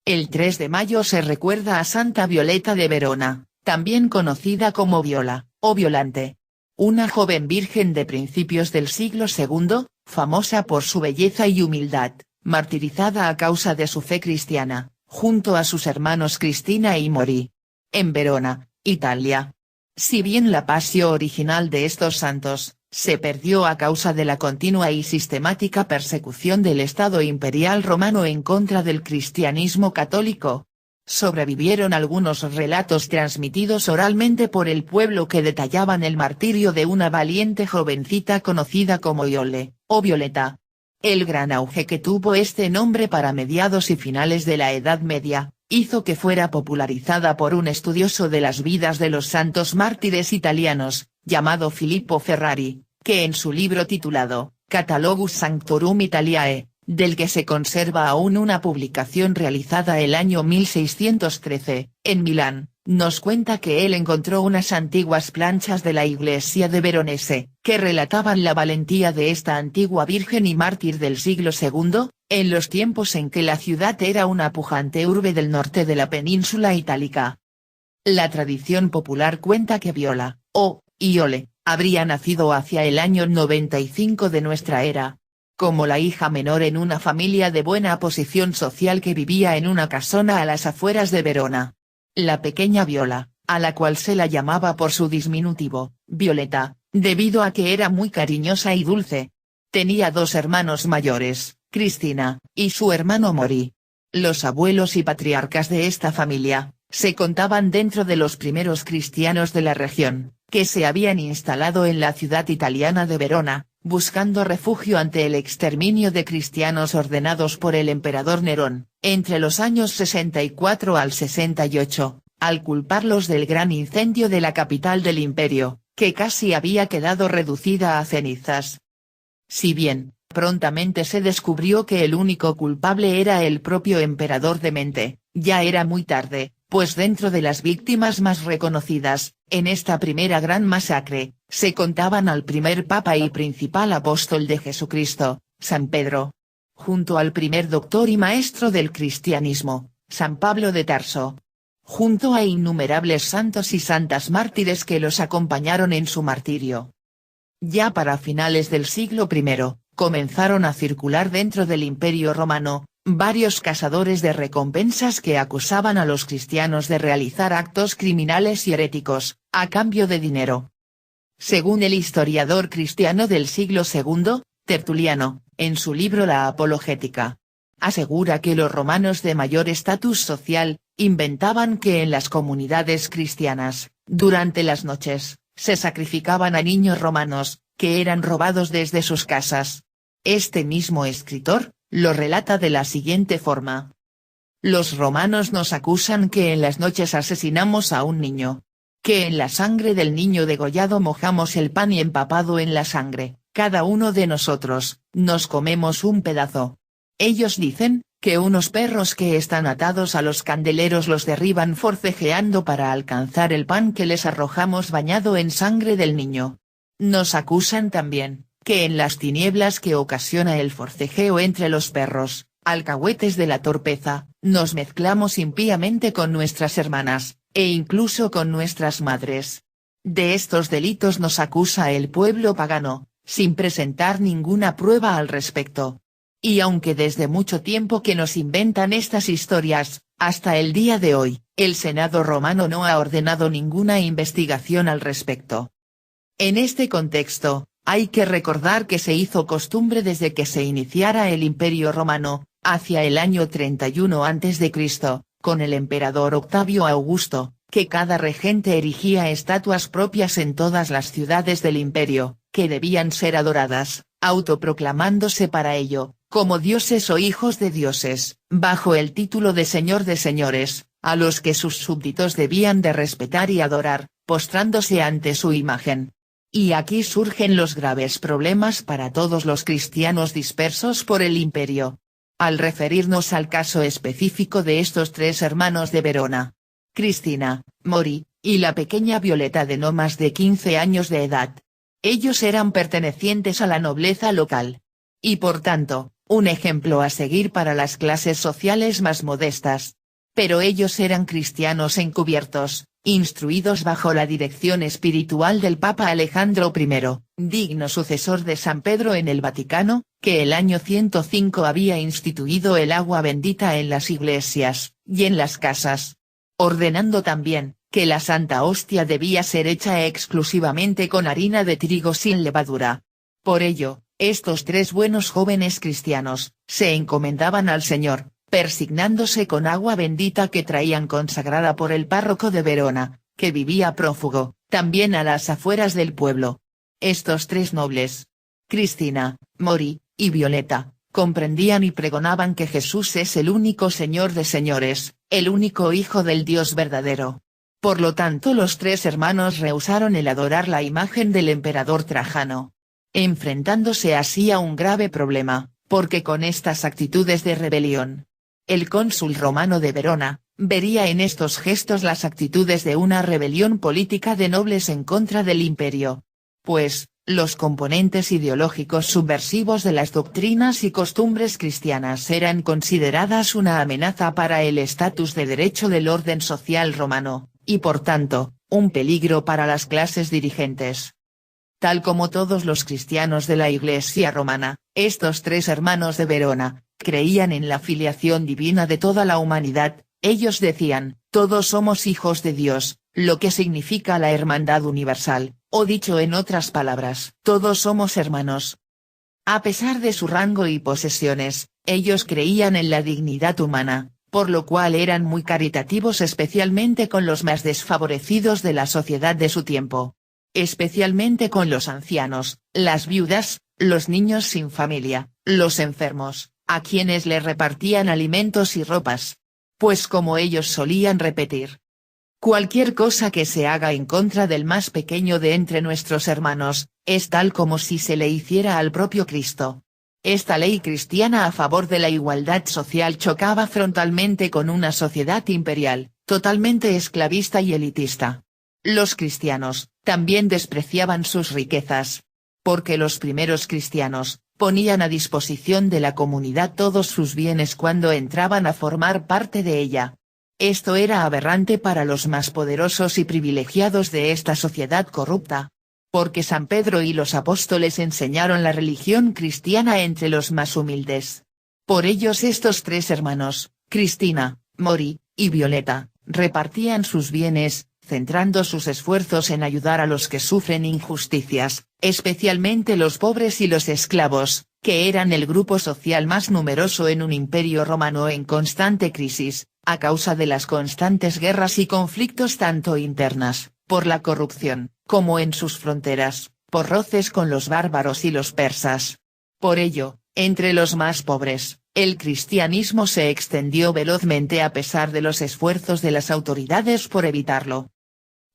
El 3 de mayo se recuerda a Santa Violeta de Verona, también conocida como Viola, o Violante. Una joven virgen de principios del siglo II, famosa por su belleza y humildad, martirizada a causa de su fe cristiana, junto a sus hermanos Cristina y Mori. En Verona, Italia. Si bien la pasio original de estos santos, se perdió a causa de la continua y sistemática persecución del Estado imperial romano en contra del cristianismo católico. Sobrevivieron algunos relatos transmitidos oralmente por el pueblo que detallaban el martirio de una valiente jovencita conocida como Iole, o Violeta. El gran auge que tuvo este nombre para mediados y finales de la Edad Media, hizo que fuera popularizada por un estudioso de las vidas de los santos mártires italianos, llamado Filippo Ferrari, que en su libro titulado, Catalogus Sanctorum Italiae, del que se conserva aún una publicación realizada el año 1613, en Milán, nos cuenta que él encontró unas antiguas planchas de la iglesia de Veronese, que relataban la valentía de esta antigua virgen y mártir del siglo II, en los tiempos en que la ciudad era una pujante urbe del norte de la península itálica. La tradición popular cuenta que Viola, o Iole, habría nacido hacia el año 95 de nuestra era, como la hija menor en una familia de buena posición social que vivía en una casona a las afueras de Verona. La pequeña Viola, a la cual se la llamaba por su diminutivo, Violeta, debido a que era muy cariñosa y dulce. Tenía dos hermanos mayores, Cristina, y su hermano Mori. Los abuelos y patriarcas de esta familia, se contaban dentro de los primeros cristianos de la región, que se habían instalado en la ciudad italiana de Verona, buscando refugio ante el exterminio de cristianos ordenados por el emperador Nerón, entre los años 64 al 68, al culparlos del gran incendio de la capital del imperio, que casi había quedado reducida a cenizas. Si bien, prontamente se descubrió que el único culpable era el propio emperador demente, ya era muy tarde, pues dentro de las víctimas más reconocidas, en esta primera gran masacre, se contaban al primer papa y principal apóstol de Jesucristo, San Pedro. Junto al primer doctor y maestro del cristianismo, San Pablo de Tarso. Junto a innumerables santos y santas mártires que los acompañaron en su martirio. Ya para finales del siglo I, comenzaron a circular dentro del Imperio Romano, varios cazadores de recompensas que acusaban a los cristianos de realizar actos criminales y heréticos, a cambio de dinero. Según el historiador cristiano del siglo II, Tertuliano, en su libro La Apologética, asegura que los romanos de mayor estatus social, inventaban que en las comunidades cristianas, durante las noches, se sacrificaban a niños romanos, que eran robados desde sus casas. Este mismo escritor, lo relata de la siguiente forma. Los romanos nos acusan que en las noches asesinamos a un niño. Que en la sangre del niño degollado mojamos el pan y empapado en la sangre, cada uno de nosotros, nos comemos un pedazo. Ellos dicen, que unos perros que están atados a los candeleros los derriban forcejeando para alcanzar el pan que les arrojamos bañado en sangre del niño. Nos acusan también, que en las tinieblas que ocasiona el forcejeo entre los perros, alcahuetes de la torpeza, nos mezclamos impíamente con nuestras hermanas, e incluso con nuestras madres. De estos delitos nos acusa el pueblo pagano, sin presentar ninguna prueba al respecto. Y aunque desde mucho tiempo que nos inventan estas historias, hasta el día de hoy, el Senado romano no ha ordenado ninguna investigación al respecto. En este contexto, hay que recordar que se hizo costumbre desde que se iniciara el Imperio Romano, hacia el año 31 a.C., con el emperador Octavio Augusto, que cada regente erigía estatuas propias en todas las ciudades del imperio, que debían ser adoradas, autoproclamándose para ello, como dioses o hijos de dioses, bajo el título de Señor de Señores, a los que sus súbditos debían de respetar y adorar, postrándose ante su imagen. Y aquí surgen los graves problemas para todos los cristianos dispersos por el imperio. Al referirnos al caso específico de estos tres hermanos de Verona, Cristina, Mori, y la pequeña Violeta de no más de 15 años de edad. Ellos eran pertenecientes a la nobleza local. Y por tanto, un ejemplo a seguir para las clases sociales más modestas. Pero ellos eran cristianos encubiertos, instruidos bajo la dirección espiritual del Papa Alejandro I, digno sucesor de San Pedro en el Vaticano, que el año 105 había instituido el agua bendita en las iglesias, y en las casas. Ordenando también, que la Santa Hostia debía ser hecha exclusivamente con harina de trigo sin levadura. Por ello, estos tres buenos jóvenes cristianos, se encomendaban al Señor, persignándose con agua bendita que traían consagrada por el párroco de Verona, que vivía prófugo, también a las afueras del pueblo. Estos tres nobles, Cristina, Mori, y Violeta, comprendían y pregonaban que Jesús es el único Señor de señores, el único Hijo del Dios verdadero. Por lo tanto los tres hermanos rehusaron el adorar la imagen del emperador Trajano, enfrentándose así a un grave problema, porque con estas actitudes de rebelión, el cónsul romano de Verona, vería en estos gestos las actitudes de una rebelión política de nobles en contra del imperio. Pues, los componentes ideológicos subversivos de las doctrinas y costumbres cristianas eran consideradas una amenaza para el estatus de derecho del orden social romano, y por tanto, un peligro para las clases dirigentes. Tal como todos los cristianos de la Iglesia romana, estos tres hermanos de Verona, creían en la filiación divina de toda la humanidad. Ellos decían, todos somos hijos de Dios, lo que significa la hermandad universal, o dicho en otras palabras, todos somos hermanos. A pesar de su rango y posesiones, ellos creían en la dignidad humana, por lo cual eran muy caritativos especialmente con los más desfavorecidos de la sociedad de su tiempo. Especialmente con los ancianos, las viudas, los niños sin familia, los enfermos, a quienes le repartían alimentos y ropas. Pues como ellos solían repetir, cualquier cosa que se haga en contra del más pequeño de entre nuestros hermanos, es tal como si se le hiciera al propio Cristo. Esta ley cristiana a favor de la igualdad social chocaba frontalmente con una sociedad imperial, totalmente esclavista y elitista. Los cristianos, también despreciaban sus riquezas. Porque los primeros cristianos, ponían a disposición de la comunidad todos sus bienes cuando entraban a formar parte de ella. Esto era aberrante para los más poderosos y privilegiados de esta sociedad corrupta. Porque San Pedro y los apóstoles enseñaron la religión cristiana entre los más humildes. Por ellos estos tres hermanos, Cristina, Mori, y Violeta, repartían sus bienes, centrando sus esfuerzos en ayudar a los que sufren injusticias, especialmente los pobres y los esclavos, que eran el grupo social más numeroso en un imperio romano en constante crisis, a causa de las constantes guerras y conflictos tanto internas, por la corrupción, como en sus fronteras, por roces con los bárbaros y los persas. Por ello, entre los más pobres, el cristianismo se extendió velozmente a pesar de los esfuerzos de las autoridades por evitarlo.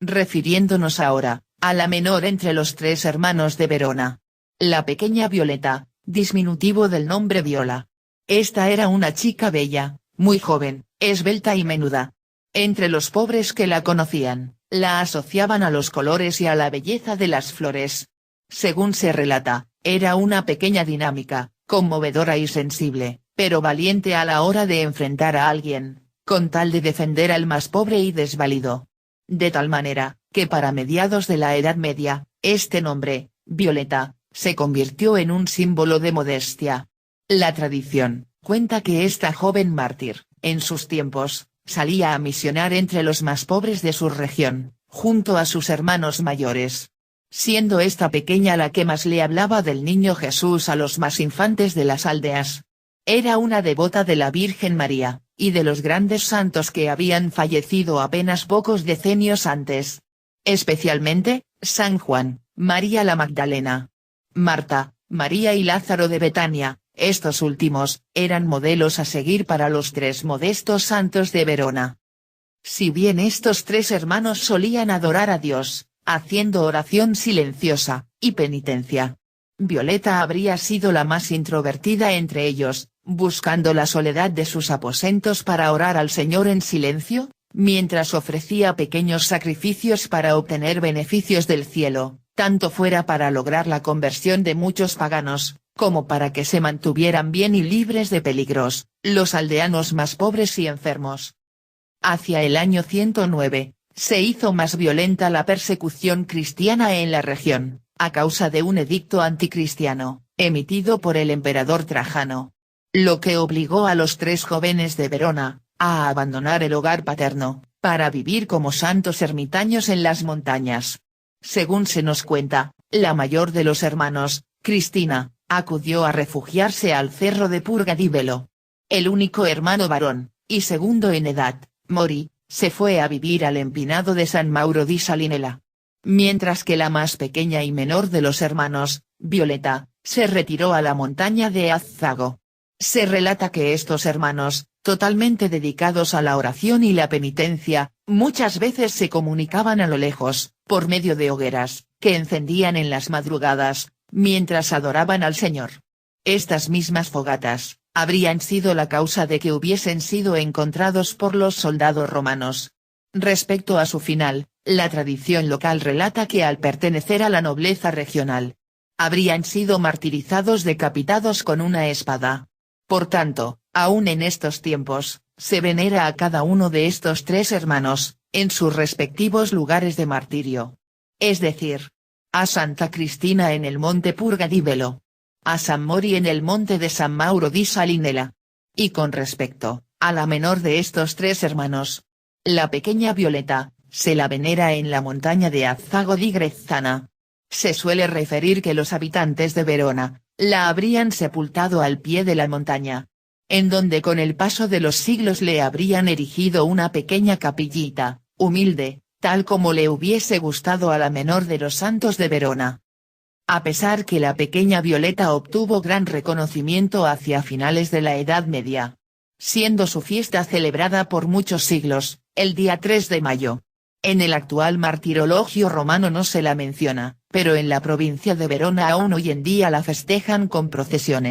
Refiriéndonos ahora, a la menor entre los tres hermanos de Verona. La pequeña Violeta, diminutivo del nombre Viola. Esta era una chica bella, muy joven, esbelta y menuda. Entre los pobres que la conocían, la asociaban a los colores y a la belleza de las flores. Según se relata, era una pequeña dinámica, conmovedora y sensible, pero valiente a la hora de enfrentar a alguien, con tal de defender al más pobre y desvalido. De tal manera, que para mediados de la Edad Media, este nombre, Violeta, se convirtió en un símbolo de modestia. La tradición, cuenta que esta joven mártir, en sus tiempos, salía a misionar entre los más pobres de su región, junto a sus hermanos mayores. Siendo esta pequeña la que más le hablaba del niño Jesús a los más infantes de las aldeas. Era una devota de la Virgen María, y de los grandes santos que habían fallecido apenas pocos decenios antes. Especialmente, San Juan, María la Magdalena, Marta, María y Lázaro de Betania, estos últimos, eran modelos a seguir para los tres modestos santos de Verona. Si bien estos tres hermanos solían adorar a Dios, haciendo oración silenciosa, y penitencia, Violeta habría sido la más introvertida entre ellos, buscando la soledad de sus aposentos para orar al Señor en silencio, mientras ofrecía pequeños sacrificios para obtener beneficios del cielo, tanto fuera para lograr la conversión de muchos paganos, como para que se mantuvieran bien y libres de peligros, los aldeanos más pobres y enfermos. Hacia el año 109, se hizo más violenta la persecución cristiana en la región, a causa de un edicto anticristiano, emitido por el emperador Trajano. Lo que obligó a los 3 jóvenes de Verona, a abandonar el hogar paterno, para vivir como santos ermitaños en las montañas. Según se nos cuenta, la mayor de los hermanos, Cristina, acudió a refugiarse al cerro de Purgadívelo. El único hermano varón, y segundo en edad, Mori, se fue a vivir al empinado de San Mauro di Salinela. Mientras que la más pequeña y menor de los hermanos, Violeta, se retiró a la montaña de Azzago. Se relata que estos hermanos, totalmente dedicados a la oración y la penitencia, muchas veces se comunicaban a lo lejos, por medio de hogueras, que encendían en las madrugadas, mientras adoraban al Señor. Estas mismas fogatas, habrían sido la causa de que hubiesen sido encontrados por los soldados romanos. Respecto a su final, la tradición local relata que al pertenecer a la nobleza regional, habrían sido martirizados decapitados con una espada. Por tanto, aún en estos tiempos, se venera a cada uno de estos 3 hermanos, en sus respectivos lugares de martirio. Es decir, a Santa Cristina en el monte Purgadívelo, a San Mori en el monte de San Mauro di Salinela. Y con respecto, a la menor de estos 3 hermanos, la pequeña Violeta, se la venera en la montaña de Azzago di Grezzana. Se suele referir que los habitantes de Verona, la habrían sepultado al pie de la montaña, en donde con el paso de los siglos le habrían erigido una pequeña capillita, humilde, tal como le hubiese gustado a la menor de los santos de Verona. A pesar que la pequeña Violeta obtuvo gran reconocimiento hacia finales de la Edad Media, siendo su fiesta celebrada por muchos siglos, el día 3 de mayo. En el actual martirologio romano no se la menciona, pero en la provincia de Verona aún hoy en día la festejan con procesiones.